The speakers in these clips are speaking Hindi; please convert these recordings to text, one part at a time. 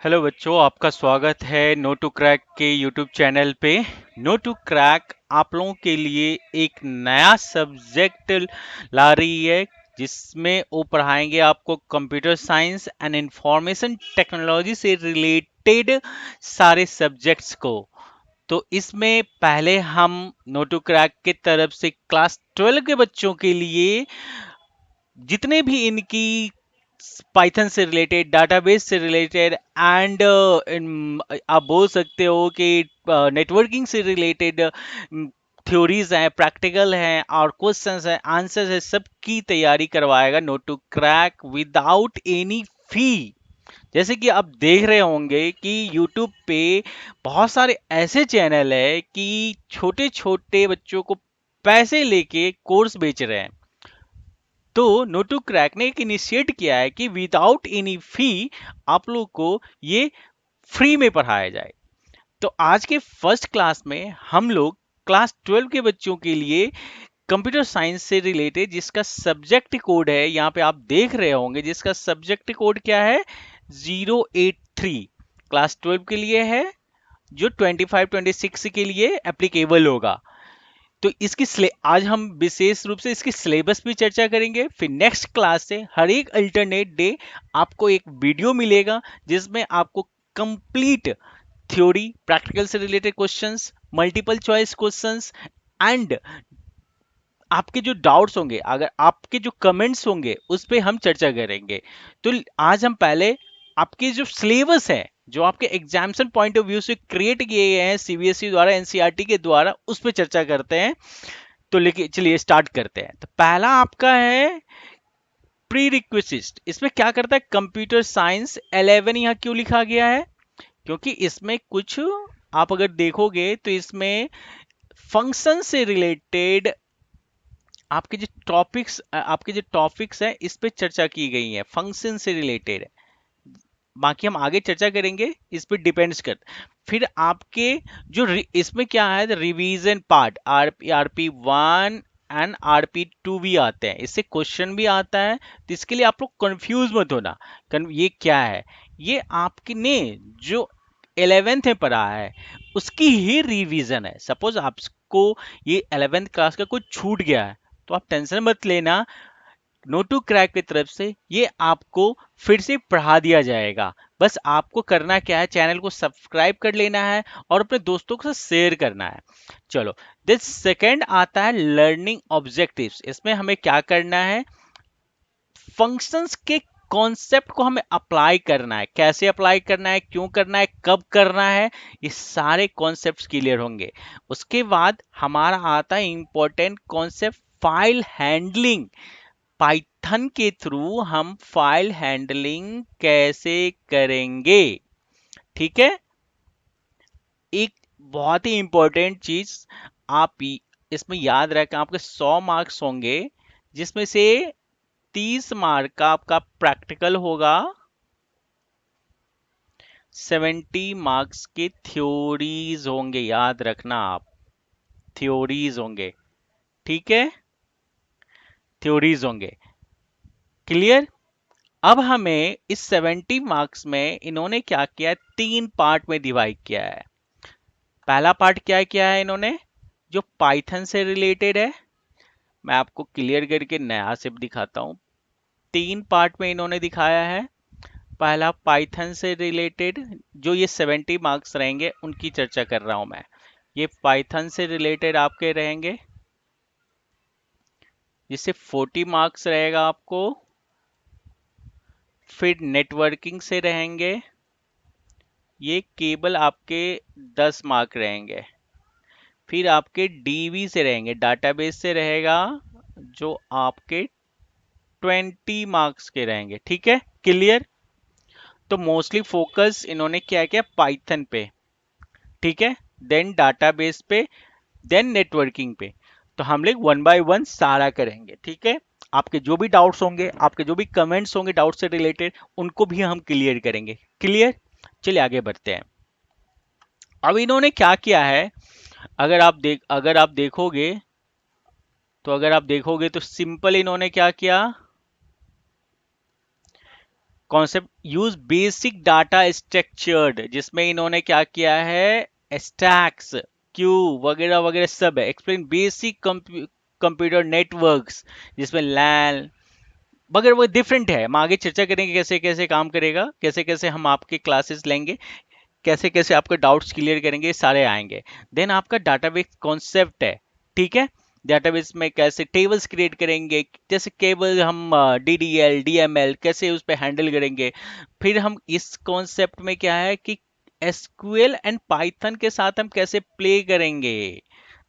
हेलो बच्चों, आपका स्वागत है नो टू क्रैक के यूट्यूब चैनल पे। नो टू क्रैक आप लोगों के लिए एक नया सब्जेक्ट ला रही है, जिसमें वो पढ़ाएंगे आपको computer science and information technology से रिलेटेड सारे सब्जेक्ट्स को। तो इसमें पहले हम नो टू क्रैक के तरफ से क्लास 12 के बच्चों के लिए जितने भी इनकी पाइथन से रिलेटेड, डाटाबेस से रिलेटेड एंड आप बोल सकते हो कि नेटवर्किंग से रिलेटेड थ्योरीज हैं, प्रैक्टिकल हैं और क्वेश्चंस हैं, आंसर्स है, सबकी तैयारी करवाएगा no to crack without any fee. जैसे कि आप देख रहे होंगे कि YouTube पे बहुत सारे ऐसे चैनल है कि छोटे छोटे बच्चों को पैसे लेके कोर्स बेच रहे हैं। तो नो टू क्रैक ने एक इनिशिएट किया है कि विदाउट एनी फी आप लोग को ये फ्री में पढ़ाया जाए। तो आज के फर्स्ट क्लास में हम लोग क्लास 12 के बच्चों के लिए कंप्यूटर साइंस से रिलेटेड जिसका सब्जेक्ट कोड है, यहाँ पे आप देख रहे होंगे, जिसका सब्जेक्ट कोड क्या है 083, क्लास 12 के लिए है, जो 25-26 के लिए एप्लीकेबल होगा। तो आज हम विशेष रूप से इसकी सिलेबस भी चर्चा करेंगे। फिर नेक्स्ट क्लास से हर एक अल्टरनेट डे आपको एक वीडियो मिलेगा, जिसमें आपको कंप्लीट थ्योरी, प्रैक्टिकल से related questions, multiple choice questions and आपके जो डाउट्स होंगे, अगर आपके जो कमेंट्स होंगे, उस पे हम चर्चा करेंगे। तो आज हम पहले आपके जो सिलेबस है, जो आपके एग्जामिनेशन पॉइंट ऑफ व्यू से क्रिएट किए गए हैं सीबीएसई द्वारा, एनसीईआरटी के द्वारा, उस पर चर्चा करते हैं। तो लेकिन चलिए स्टार्ट करते हैं। तो पहला आपका है प्री रिक्विजिट। इसमें क्या करता है, कंप्यूटर साइंस 11 यहाँ क्यों लिखा गया है? क्योंकि इसमें कुछ आप अगर देखोगे तो इसमें फंक्शन से रिलेटेड आपके जो टॉपिक्स हैं, इस पे चर्चा की गई है, फंक्शन से रिलेटेड। बाकी हम आगे चर्चा करेंगे, इस पे डिपेंड्स कर। फिर आपके इसमें क्या है, revision part, RP 1 and RP 2 भी आते हैं, इससे क्वेश्चन भी आता है। तो इसके लिए आप लोग कंफ्यूज मत होना। ये क्या है, ये आपके ने जो 11th में पढ़ा है उसकी ही रिवीजन है। सपोज आपको ये 11th क्लास का कुछ छूट गया है, तो आप टेंशन मत लेना, नो टू क्रैक की तरफ से ये आपको फिर से पढ़ा दिया जाएगा। बस आपको करना क्या है, चैनल को सब्सक्राइब कर लेना है और अपने दोस्तों के साथ शेयर करना है। चलो, दिस सेकंड आता है लर्निंग ऑब्जेक्टिव्स। इसमें हमें क्या करना है, फंक्शंस के कॉन्सेप्ट को हमें अप्लाई करना है, कैसे अप्लाई करना है, क्यों करना है, कब करना है, ये सारे कॉन्सेप्ट्स क्लियर होंगे। उसके बाद हमारा आता है important concept, file handling. Python के थ्रू हम फाइल हैंडलिंग कैसे करेंगे, ठीक है। एक बहुत ही इंपॉर्टेंट चीज इसमें याद रखें, आपके 100 मार्क्स होंगे, जिसमें से 30 मार्क का आपका प्रैक्टिकल होगा, 70 मार्क्स के थ्योरीज होंगे, याद रखना आप, थ्योरीज होंगे, ठीक है, थ्योरीज होंगे। क्लियर? अब हमें इस 70 मार्क्स में इन्होंने क्या किया है, 3 पार्ट में डिवाइड किया है। पहला पार्ट क्या किया है इन्होंने, जो पाइथन से रिलेटेड है। मैं आपको क्लियर करके नया से दिखाता हूं। 3 पार्ट में इन्होंने दिखाया है। पहला पाइथन से रिलेटेड, जो ये 70 मार्क्स रहेंगे उनकी चर्चा कर रहा हूं मैं। ये पाइथन से रिलेटेड आपके रहेंगे, जिससे 40 मार्क्स रहेगा आपको। फिर नेटवर्किंग से रहेंगे, ये केवल आपके 10 मार्क रहेंगे। फिर आपके डीवी से रहेंगे, डाटाबेस से रहेगा, जो आपके 20 मार्क्स के रहेंगे, ठीक है, क्लियर। तो मोस्टली फोकस इन्होंने क्या किया, पाइथन पे, ठीक है, देन डाटाबेस पे, देन नेटवर्किंग पे। तो हम लोग वन बाय वन सारा करेंगे, ठीक है। आपके जो भी डाउट्स होंगे, आपके जो भी कमेंट्स होंगे डाउट से रिलेटेड, उनको भी हम क्लियर करेंगे, क्लियर। चलिए आगे बढ़ते हैं। अब इन्होंने क्या किया है, अगर आप देखोगे, तो अगर आप देखोगे तो सिंपल इन्होंने क्या किया, concept use basic data structured, जिसमें इन्होंने क्या किया है, स्टैक्स, क्यू वगैरह वगैरह सब है। एक्सप्लेन बेसिक कंप्यूटर नेटवर्क्स, जिसमें लैन मगर वो डिफरेंट है। हम आगे चर्चा करेंगे कैसे कैसे काम करेगा, कैसे कैसे हम आपके क्लासेस लेंगे, कैसे कैसे आपके डाउट्स क्लियर करेंगे, ये सारे आएंगे। देन आपका डाटाबेस कॉन्सेप्ट है, ठीक है। डाटाबेस में कैसे टेबल्स क्रिएट करेंगे, जैसे केबल हम डीडीएल डीएमएल कैसे उस पर हैंडल करेंगे। फिर हम इस कॉन्सेप्ट में क्या है कि एसक्यूएल एंड पाइथन के साथ हम कैसे प्ले करेंगे।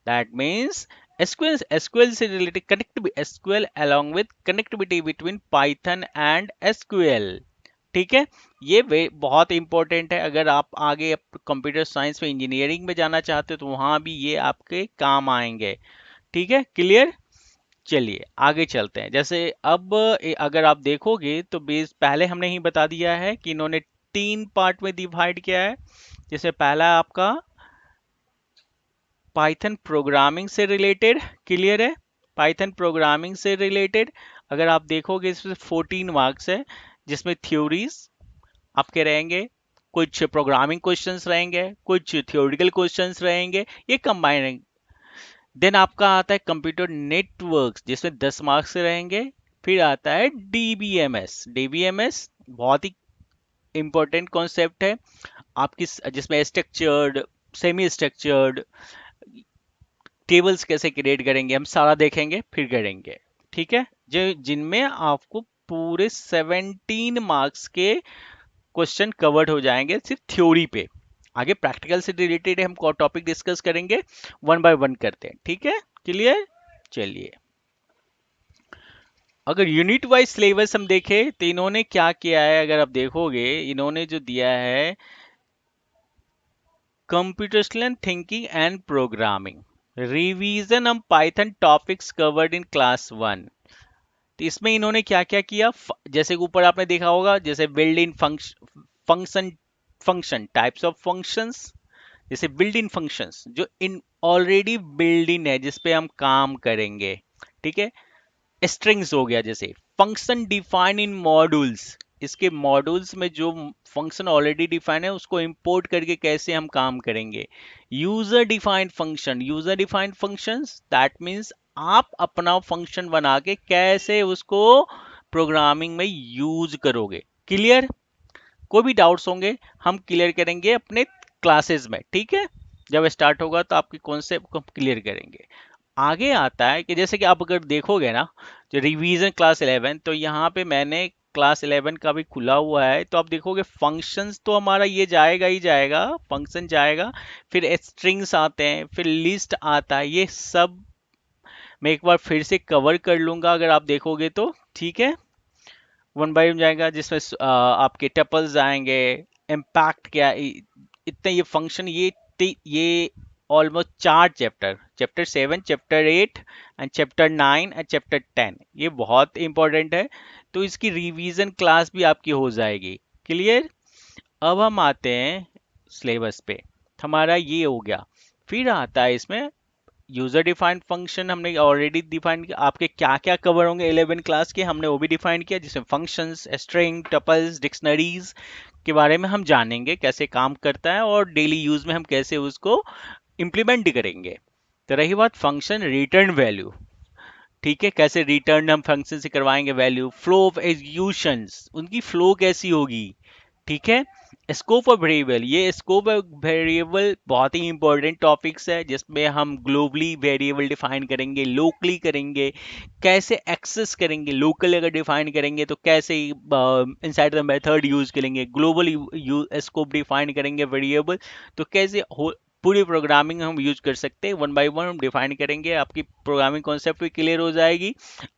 दैट मीन्स एसक्यूएल से related connect SQL along with connectivity between Python and SQL, ठीक है। ये वे बहुत इंपॉर्टेंट है। अगर आप आगे कंप्यूटर साइंस में इंजीनियरिंग में जाना चाहते हो तो वहां भी ये आपके काम आएंगे, ठीक है। क्लियर। चलिए आगे चलते हैं। जैसे अब अगर आप देखोगे तो बेस पहले हमने ही बता दिया है कि इन्होंने 3 पार्ट में डिवाइड किया है। जैसे पहला आपका पाइथन प्रोग्रामिंग से रिलेटेड, क्लियर है। पाइथन प्रोग्रामिंग से रिलेटेड अगर आप देखोगे इसमें 14 मार्क्स है, जिसमें थ्योरीज आपके रहेंगे, कुछ प्रोग्रामिंग क्वेश्चंस रहेंगे, कुछ थ्योरेटिकल क्वेश्चंस रहेंगे, ये कंबाइनिंग। देन आपका आता है कंप्यूटर नेटवर्क्स, जिसमें 10 मार्क्स रहेंगे। फिर आता है डीबीएमएस। डीबीएमएस बहुत ही इंपॉर्टेंट कॉन्सेप्ट है आपकी, जिसमें स्ट्रक्चर्ड, सेमी स्ट्रक्चर्ड टेबल्स कैसे क्रिएट करेंगे, हम सारा देखेंगे फिर करेंगे, ठीक है। जो जिनमें आपको पूरे 17 मार्क्स के क्वेश्चन कवर्ड हो जाएंगे सिर्फ थ्योरी पे। आगे प्रैक्टिकल से रिलेटेड हम टॉपिक डिस्कस करेंगे, वन बाय वन करते हैं, ठीक है। क्लियर। चलिए अगर यूनिट वाइज सिलेबस हम देखें तो इन्होंने क्या किया है, अगर आप देखोगे इन्होंने जो दिया है computational thinking and programming, revision on Python topics covered in class 1। तो इसमें इन्होंने क्या क्या किया, जैसे ऊपर आपने देखा होगा, जैसे build in function function types of functions, जैसे बिल्ड इन फंक्शंस जो इन ऑलरेडी बिल्ड इन है जिस पे हम काम करेंगे, ठीक है। स्ट्रिंग्स हो गया, जैसे फंक्शन डिफाइन इन मॉड्यूल्स, इसके मॉड्यूल्स में जो फंक्शन ऑलरेडी डिफाइन है उसको इंपोर्ट करके कैसे हम काम करेंगे। User defined function, user defined functions that means आप अपना फंक्शन बना के कैसे उसको प्रोग्रामिंग में यूज करोगे। क्लियर। कोई भी डाउट्स होंगे हम क्लियर करेंगे अपने क्लासेस में, ठीक है। जब स्टार्ट होगा तो आपकी कॉन्सेप्ट को क्लियर करेंगे। आगे आता है कि जैसे कि आप अगर देखोगे ना, जो रिवीजन क्लास 11, तो यहाँ पे मैंने क्लास 11 का भी खुला हुआ है, तो आप देखोगे फंक्शंस तो हमारा ये जाएगा ही जाएगा, फंक्शन जाएगा, फिर स्ट्रिंग्स आते हैं, फिर लिस्ट आता है, ये सब मैं एक बार फिर से कवर कर लूंगा अगर आप देखोगे तो, ठीक है। वन बाय वन जाएगा, जिसमें आपके टपल्स आएंगे, इम्पैक्ट क्या इतने ये फंक्शन, ये almost 4 chapter, chapter 7, chapter 8 and chapter 9 and chapter 10, ये बहुत इंपॉर्टेंट है। तो इसकी रिवीजन क्लास भी आपकी हो जाएगी। क्लियर। अब हम आते हैं सिलेबस पे, हमारा ये हो गया। फिर आता है इसमें यूजर डिफाइंड फंक्शन, हमने ऑलरेडी डिफाइन किया। आपके क्या क्या कवर होंगे 11 क्लास के, हमने वो भी डिफाइन किया, जिसमें फंक्शंस, स्ट्रिंग, टपल्स, डिक्शनरीज के बारे में हम जानेंगे कैसे काम करता है और डेली यूज में हम कैसे उसको इम्प्लीमेंट करेंगे। तो रही बात फंक्शन रिटर्न वैल्यू, ठीक है, कैसे रिटर्न हम फंक्शन से करवाएंगे वैल्यू, फ्लो ऑफ एग्जीक्यूशंस, उनकी फ्लो कैसी होगी, ठीक है। स्कोप ऑफ वेरिएबल, ये स्कोप ऑफ वेरिएबल बहुत ही इंपॉर्टेंट टॉपिक्स है, जिसमें हम ग्लोबली वेरिएबल डिफाइन करेंगे, लोकली करेंगे, कैसे एक्सेस करेंगे, लोकल अगर डिफाइन करेंगे तो कैसे इनसाइड द मेथड यूज करेंगे, ग्लोबल स्कोप डिफाइन करेंगे वेरिएबल, तो कैसे पूरी प्रोग्रामिंग हम यूज कर सकते हैं। वन बाय वन हम डिफाइन करेंगे, आपकी प्रोग्रामिंग कॉन्सेप्ट भी क्लियर हो जाएगी,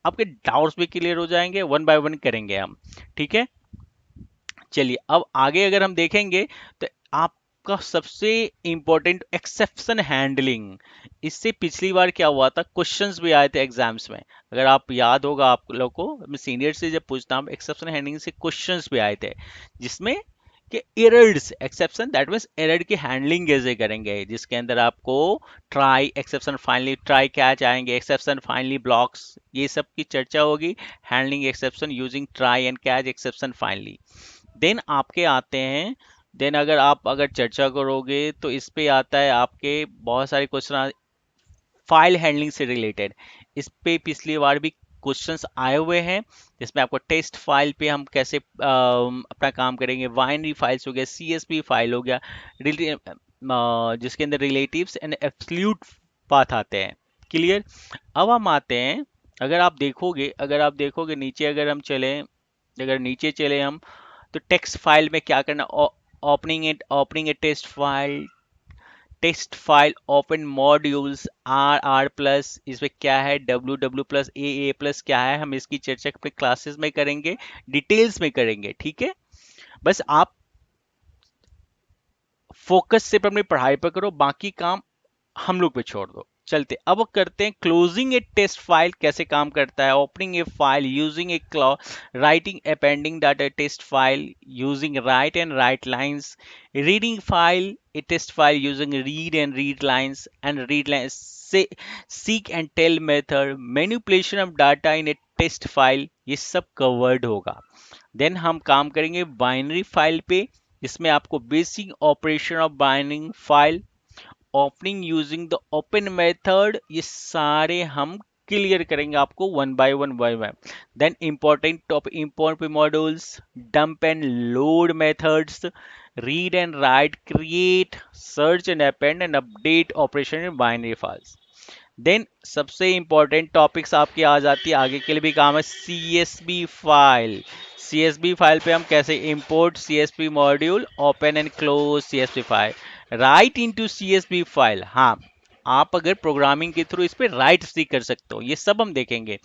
आपके डाउट्स भी क्लियर हो जाएंगे, वन बाय वन करेंगे हम, ठीक है। चलिए अब आगे अगर हम देखेंगे तो आपका सबसे इंपॉर्टेंट एक्सेप्शन हैंडलिंग, इससे पिछली बार क्या हुआ था, क्वेश्चंस भी आए थे एग्जाम्स में, अगर आप याद होगा आप लोग को, मैं सीनियर से जब पूछता हूँ एक्सेप्शन हैंडलिंग से क्वेश्चंस भी आए थे, जिसमें कि errors exception, that means error की हैंडलिंग कैसे करेंगे, जिसके अंदर आपको try exception finally try catch आएंगे, एक्सेप्शन फाइनली ब्लॉक्स, ये सब की चर्चा होगी। Handling exception using try and catch exception finally. Then आपके आते हैं, देन अगर चर्चा करोगे तो इस पे आता है आपके बहुत सारे क्वेश्चन फाइल हैंडलिंग से रिलेटेड। इस पे पिछली बार भी क्वेश्चंस आए हुए हैं, जिसमें आपको टेस्ट फाइल पे हम कैसे अपना काम करेंगे, बाइनरी फाइल्स हो गया, सीएसवी फाइल हो गया, जिसके अंदर रिलेटिव्स एंड एब्सोल्यूट पाथ आते हैं। क्लियर। अब हम आते हैं, अगर आप देखोगे नीचे, अगर नीचे चले हम, तो टेक्स्ट फाइल में क्या करना, opening a text file open modules R plus, इसमें क्या है, W W plus A plus क्या है, हम इसकी चर्चा अपने क्लासेस में करेंगे, डिटेल्स में करेंगे। ठीक है, बस आप फोकस सिर्फ अपनी पढ़ाई पर करो, बाकी काम हम लोग पे छोड़ दो। चलते अब करते हैं क्लोजिंग ए टेस्ट फाइल कैसे काम करता है। Opening a file using a clause, writing appending data test file using write and write lines, reading file a test file using read and read lines and read lines से, seek and tell method, manipulation of data in a test file, ये सब कवर्ड होगा। देन हम काम करेंगे बाइनरी फाइल पे, जिसमें आपको basic operation of binding file, opening using the open method, ये सारे हम क्लियर करेंगे आपको one by one. Then important modules, dump and load methods, read and write, create, search and append and update operation in binary files. Then सबसे इंपॉर्टेंट टॉपिक्स आपकी आ जाती है, आगे के लिए भी काम है, सीएसबी फाइल। सीएसबी फाइल पे हम कैसे import CSB module, open and close CSB file, right into CSB file. हाँ, आप अगर प्रोग्रामिंग के थ्रू इस पे राइट भी कर सकते हो, ये सब हम देखेंगे।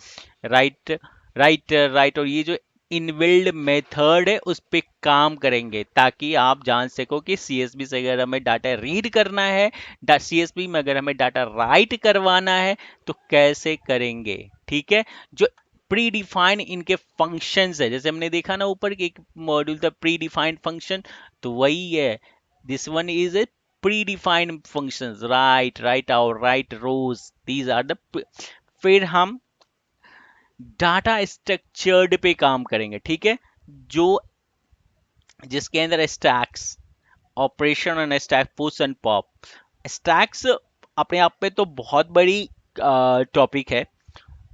राइट राइट और ये जो इनबिल्ड मेथड है उस पे काम करेंगे, ताकि आप जान सको कि सीएसबी से अगर हमें डाटा रीड करना है, सीएसबी में अगर हमें डाटा राइट करवाना है तो कैसे करेंगे। ठीक है, जो प्री डिफाइंड इनके फंक्शंस है, जैसे हमने देखा ना ऊपर कि एक मॉड्यूल था प्री डिफाइंड फंक्शन, तो वही है, this one is a predefined functions, write out, write rows, these are the. फिर हम डाटा स्ट्रक्चर्ड पे काम करेंगे। ठीक है, जो जिसके अंदर stacks, operation on stack, push and pop. Stacks अपने आप में तो बहुत बड़ी टॉपिक है,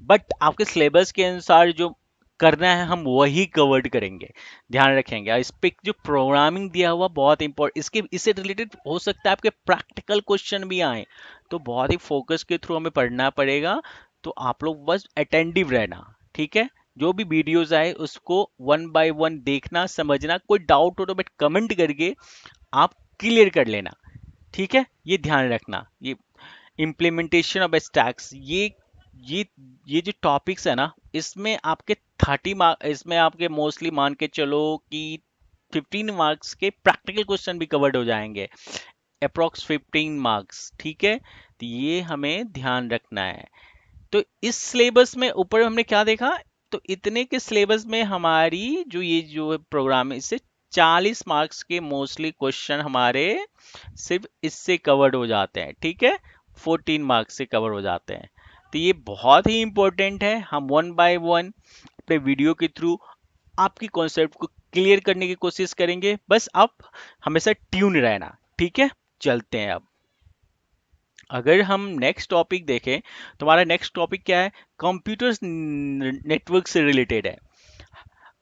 बट आपके सिलेबस के अनुसार जो करना है हम वही कवर्ड करेंगे, ध्यान रखेंगे। इस पे जो प्रोग्रामिंग दिया हुआ बहुत इंपॉर्टेंट, इससे रिलेटेड हो सकता है आपके प्रैक्टिकल क्वेश्चन भी आए, तो बहुत ही फोकस के थ्रू हमें पढ़ना पड़ेगा। तो आप लोग बस अटेंटिव रहना। ठीक है, जो भी वीडियोस आए उसको वन बाय वन देखना, समझना, कोई डाउट हो तो बट कमेंट करके आप क्लियर कर लेना। ठीक है, ये ध्यान रखना। ये इम्प्लीमेंटेशन ऑफ स्टैक्स, ये ये जो टॉपिक्स है ना, इसमें आपके 30 मार्क, इसमें आपके मोस्टली मान के चलो कि 15 मार्क्स के प्रैक्टिकल क्वेश्चन भी कवर्ड हो जाएंगे, अप्रोक्स 15 मार्क्स। ठीक है, तो ये हमें ध्यान रखना है। तो इस सिलेबस में ऊपर हमने क्या देखा, तो इतने के सिलेबस में हमारी जो प्रोग्राम है, इससे 40 मार्क्स के मोस्टली क्वेश्चन हमारे सिर्फ इससे कवर्ड हो जाते हैं। ठीक है, 14 मार्क्स से कवर हो जाते हैं। तो ये बहुत ही इंपॉर्टेंट है, हम वन बाय वन अपने वीडियो के थ्रू आपकी कॉन्सेप्ट को क्लियर करने की कोशिश करेंगे, बस आप हमेशा ट्यून रहना। ठीक है, चलते हैं अब। अगर हम नेक्स्ट टॉपिक देखें, तो हमारा नेक्स्ट टॉपिक क्या है, कंप्यूटर नेटवर्क से रिलेटेड है।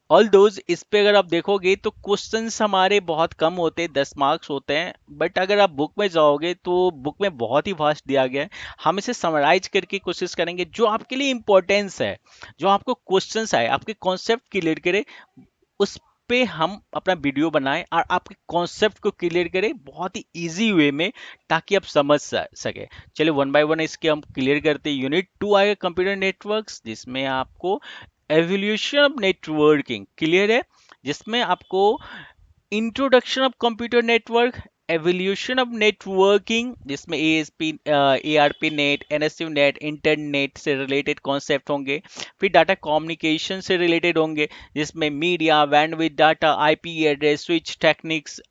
ऑल दोज इस पे अगर आप देखोगे तो क्वेश्चंस हमारे बहुत कम होते हैं, 10 मार्क्स होते हैं, बट अगर आप बुक में जाओगे तो बुक में बहुत ही फास्ट दिया गया है। हम इसे समराइज करके कोशिश करेंगे, जो आपके लिए इंपॉर्टेंस है, जो आपको क्वेश्चंस आए, आपके कॉन्सेप्ट क्लियर करे, उस पे हम अपना वीडियो बनाएं और आपके कॉन्सेप्ट को क्लियर करें बहुत ही इजी वे में, ताकि आप समझ सके। चलिए वन बाय वन इसके हम क्लियर करते हैं। यूनिट 2 आएगा कंप्यूटर नेटवर्क्स, जिसमें आपको एवोल्यूशन ऑफ नेटवर्किंग क्लियर है, जिसमें आपको introduction of computer network, evolution of networking, जिसमें ASP, ARP net, NSU net, internet से रिलेटेड कॉन्सेप्ट होंगे। फिर डाटा कम्युनिकेशन से रिलेटेड होंगे, जिसमें media, bandwidth, data, IP address, switch techniques.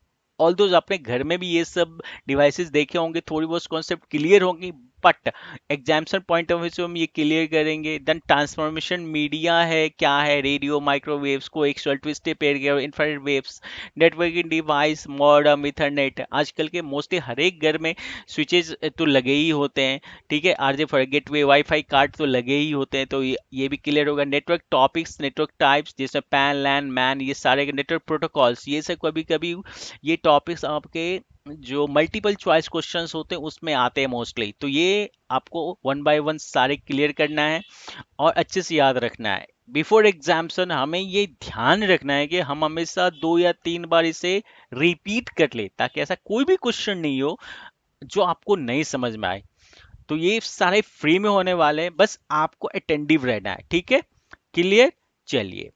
All those आपने घर में भी ये सब डिवाइसेस देखे होंगे, थोड़ी बहुत कॉन्सेप्ट क्लियर होंगी, but example point of view से हम ये क्लियर करेंगे। देन ट्रांसफॉर्मेशन मीडिया है, क्या है, रेडियो, माइक्रोवेव्स को एक ट्विस्टेड पेयर किया, infrared waves, networking device, modem, Ethernet. आजकल के मोस्टली हर एक घर में स्विचेस तो लगे ही होते हैं, ठीक है, RJ for gateway, wifi card तो लगे ही होते हैं, तो ये भी क्लियर होगा। नेटवर्क टॉपिक्स, नेटवर्क टाइप्स, जैसे पैन, लैन, मैन, ये सारे नेटवर्क प्रोटोकॉल्स, ये सब कभी कभी ये टॉपिक्स आपके जो मल्टीपल चॉइस क्वेश्चंस होते हैं उसमें आते हैं मोस्टली, तो ये आपको वन बाय वन सारे क्लियर करना है और अच्छे से याद रखना है। बिफोर एग्जाम्सन हमें ये ध्यान रखना है कि हम हमेशा 2 या 3 बार इसे रिपीट कर ले, ताकि ऐसा कोई भी क्वेश्चन नहीं हो जो आपको नहीं समझ में आए। तो ये सारे फ्री में होने वाले हैं, बस आपको अटेंटिव रहना है, ठीक है, क्लियर। चलिए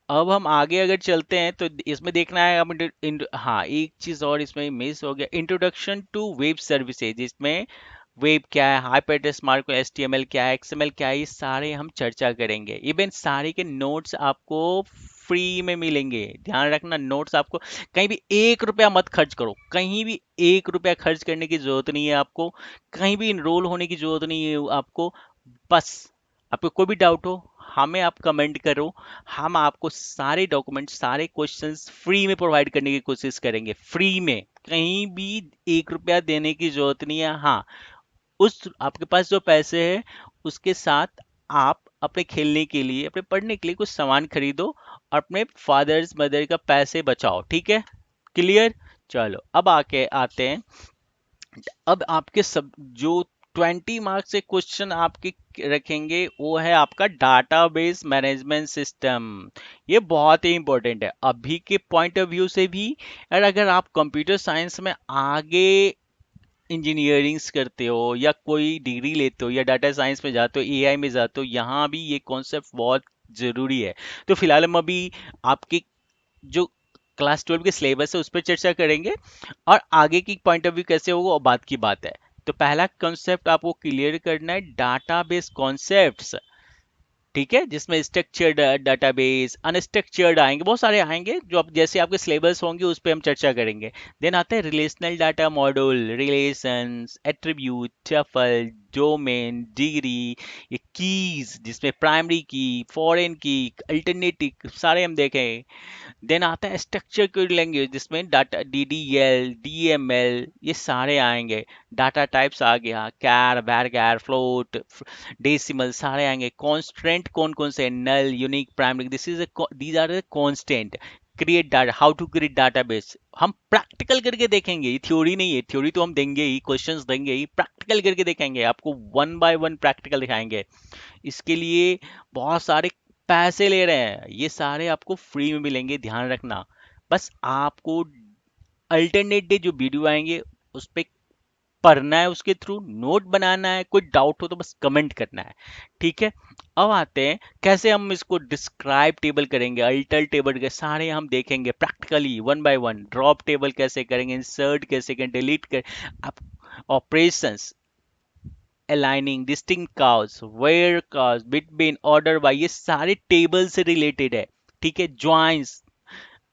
अब हम आगे अगर चलते हैं तो इसमें देखना है हम हाँ, एक चीज और इसमें मिस हो गया, इंट्रोडक्शन टू वेब सर्विसेज। इसमें वेब क्या है, हाइपरटेक्स्ट मार्कअप, एचटीएमएल क्या है, एक्सएमएल क्या है, ये सारे हम चर्चा करेंगे। इवन सारे के नोट्स आपको फ्री में मिलेंगे, ध्यान रखना। नोट्स आपको कहीं भी 1 रुपया मत खर्च करो, कहीं भी 1 रुपया खर्च करने की जरूरत नहीं है आपको, कहीं भी इनरोल होने की जरूरत नहीं है आपको। बस आपको कोई भी डाउट हो हमें आप कमेंट करो, हम आपको सारे डॉक्यूमेंट, सारे क्वेश्चंस फ्री में प्रोवाइड करने की कोशिश करेंगे, फ्री में, कहीं भी 1 रुपया देने की जरूरत नहीं है। हाँ, उस आपके पास जो पैसे हैं उसके साथ आप अपने खेलने के लिए, अपने पढ़ने के लिए कुछ सामान खरीदो और अपने फादर्स मदर का पैसे बचाओ, ठीक है, क्लियर। चलो अब आके आते हैं, अब आपके सब जो 20 मार्क्स से क्वेश्चन आपके रखेंगे वो है आपका डाटाबेस मैनेजमेंट सिस्टम। ये बहुत ही इंपॉर्टेंट है अभी के पॉइंट ऑफ व्यू से भी। और अगर आप कंप्यूटर साइंस में आगे इंजीनियरिंग्स करते हो या कोई डिग्री लेते हो या डाटा साइंस में जाते हो, एआई में जाते हो, यहाँ भी ये कॉन्सेप्ट बहुत जरूरी है। तो फिलहाल हम अभी आपके जो क्लास 12 के सिलेबस है उस पर चर्चा करेंगे, और आगे की पॉइंट ऑफ व्यू कैसे होगा वो बात की बात है। तो पहला कॉन्सेप्ट आपको क्लियर करना है, डाटाबेस कॉन्सेप्ट्स, ठीक है, जिसमें स्ट्रक्चर्ड डाटाबेस, अनस्ट्रक्चर्ड आएंगे, बहुत सारे आएंगे जो आप जैसे आपके सिलेबस होंगे उस पर हम चर्चा करेंगे। देन आता है relational data module, relations, attribute, tuple, domain, degree, ये कीज, जिसमें प्राइमरी की, फॉरेन की, अल्टरनेटिव, सारे हम देखें। देन आता है स्ट्रक्चर लैंग्वेज, जिसमें डाटा डीडीएल, डीएमएल, ये सारे आएंगे। डाटा टाइप्स आ गया, कैर, वैर, फ्लोट, डेसिमल, सारे आएंगे। कॉन्स्टेंट कौन कौन से, null, unique, primary, these are the constant. Create data, how to create database, हम प्रैक्टिकल करके देखेंगे, ये थ्योरी नहीं है, थ्योरी तो हम देंगे ही, क्वेश्चंस देंगे ही, प्रैक्टिकल करके देखेंगे, आपको वन बाय वन प्रैक्टिकल दिखाएंगे। इसके लिए बहुत सारे पैसे ले रहे हैं, ये सारे आपको फ्री में मिलेंगे, ध्यान रखना। बस आपको अल्टरनेट डे जो वीडियो आएंगे उस पे पढ़ना है, उसके थ्रू नोट बनाना है, कोई डाउट हो तो बस कमेंट करना है, ठीक है। अब आते हैं कैसे हम इसको डिस्क्राइब टेबल करेंगे, अल्टर टेबल के सारे हम देखेंगे practically one by one. Drop table कैसे करेंगे, इंसर्ट कैसे करेंगे, डिलीट कर, आप operations, aligning, distinct clause, where clause, between, order by, ये सारे टेबल से रिलेटेड है, ठीक है। Joins,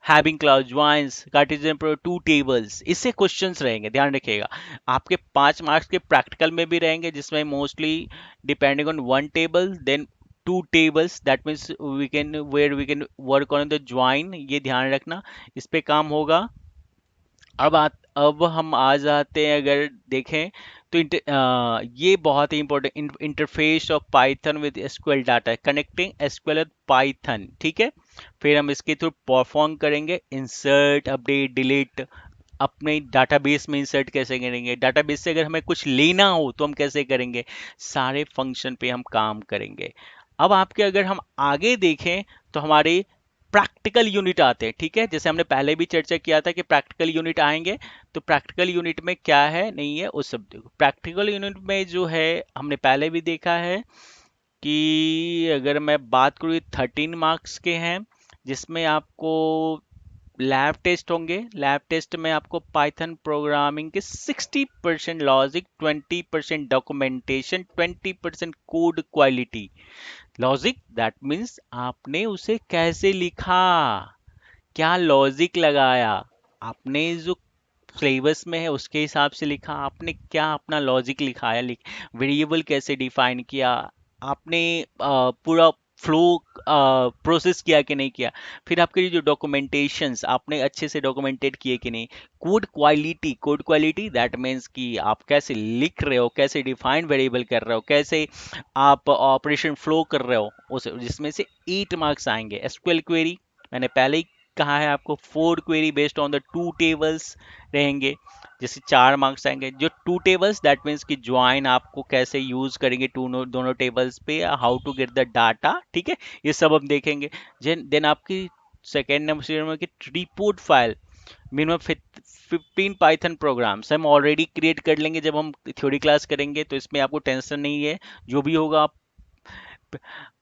having clause, joins, cartesian pro, two tables, इससे क्वेश्चंस रहेंगे, ध्यान रखिएगा। आपके 5 मार्क्स के प्रैक्टिकल में भी रहेंगे, जिसमें mostly depending on one table, then two tables, that means we can where we can work on the join, ये ध्यान रखना, इस पे काम होगा। अब हम आ जाते हैं, अगर देखें तो ये बहुत ही important, interface of Python with SQL data, connecting SQL with Python, ठीक है। फिर हम इसके थ्रू परफॉर्म करेंगे इंसर्ट, अपडेट, डिलीट, अपने डाटाबेस में इंसर्ट कैसे करेंगे, डाटाबेस से अगर हमें कुछ लेना हो तो हम कैसे करेंगे, सारे फंक्शन पे हम काम करेंगे। अब आपके अगर हम आगे देखें तो हमारे प्रैक्टिकल यूनिट आते हैं, ठीक है, जैसे हमने पहले भी चर्चा किया था कि प्रैक्टिकल यूनिट आएंगे। तो प्रैक्टिकल यूनिट में क्या है नहीं है उस सब देखो। प्रैक्टिकल यूनिट में जो है हमने पहले भी देखा है कि अगर मैं बात करूँ 13 मार्क्स के हैं, जिसमें आपको लैब टेस्ट होंगे। लैब टेस्ट में आपको पाइथन प्रोग्रामिंग के 60% logic, 20% documentation, 20% code quality. Logic that means आपने उसे कैसे लिखा, क्या लॉजिक लगाया, आपने जो सिलेबस में है उसके हिसाब से लिखा, आपने क्या अपना लॉजिक लिखाया, वेरिएबल कैसे डिफाइन किया, आपने पूरा फ्लो प्रोसेस किया कि नहीं किया, फिर आपके जो डॉक्यूमेंटेशंस आपने अच्छे से डॉक्यूमेंटेड किए कि नहीं। कोड क्वालिटी दैट मीन्स कि आप कैसे लिख रहे हो, कैसे डिफाइन वेरिएबल कर रहे हो, कैसे आप ऑपरेशन फ्लो कर रहे हो, उस जिसमें से 8 मार्क्स आएंगे। एसक्यूएल क्वेरी मैंने पहले ही कहा है आपको, 4 query based on the 2 tables रहेंगे, जैसे 4 मार्क्स आएंगे। जो 2 टेबल्स दैट मीन्स कि ज्वाइन आपको कैसे यूज करेंगे दोनों टेबल्स पे, how to get the data, ठीक है, ये सब हम देखेंगे। देन आपकी सेकेंड नंबर की report file, minimum 15 python programs हम ऑलरेडी क्रिएट कर लेंगे जब हम थ्योरी क्लास करेंगे, तो इसमें आपको टेंशन नहीं है। जो भी होगा आप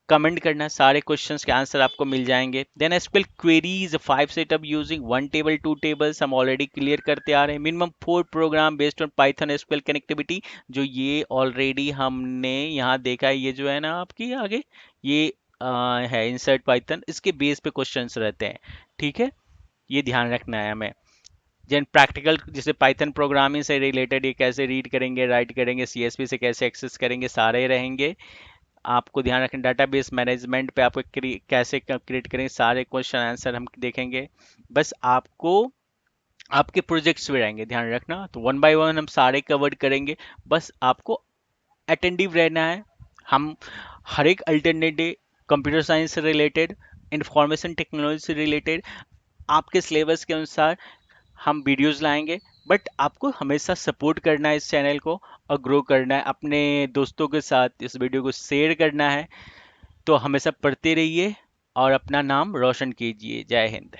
कमेंट करना, सारे क्वेश्चंस के आंसर आपको मिल जाएंगे। Then SQL queries 5 setup using 1 table 2 tables हम ऑलरेडी क्लियर करते आ रहे हैं। Minimum 4 program based on python SQL connectivity, जो ये ऑलरेडी हमने यहाँ देखा है, ये जो है ना आपकी आगे ये है इंसर्ट पाइथन, इसके बेस पे क्वेश्चंस रहते हैं, ठीक है, ये ध्यान रखना है हमें। जैन प्रैक्टिकल जैसे पाइथन प्रोग्रामिंग से रिलेटेड, ये कैसे रीड करेंगे, राइट करेंगे, सीएसपी से कैसे एक्सेस करेंगे, सारे रहेंगे। आपको ध्यान रखें डाटाबेस मैनेजमेंट पे आपको कैसे क्रिएट करेंगे, सारे क्वेश्चन आंसर हम देखेंगे। बस आपको आपके प्रोजेक्ट्स भी रहेंगे, ध्यान रखना, तो 1 बाय 1 हम सारे कवर करेंगे। बस आपको अटेंटिव रहना है। हम हर एक अल्टरनेटिव कंप्यूटर साइंस से रिलेटेड, इंफॉर्मेशन टेक्नोलॉजी से रिलेटेड आपके सिलेबस के अनुसार हम वीडियोस लाएंगे। बट आपको हमेशा सपोर्ट करना है इस चैनल को, और ग्रो करना है, अपने दोस्तों के साथ इस वीडियो को शेयर करना है। तो हमेशा पढ़ते रहिए और अपना नाम रोशन कीजिए। जय हिंद।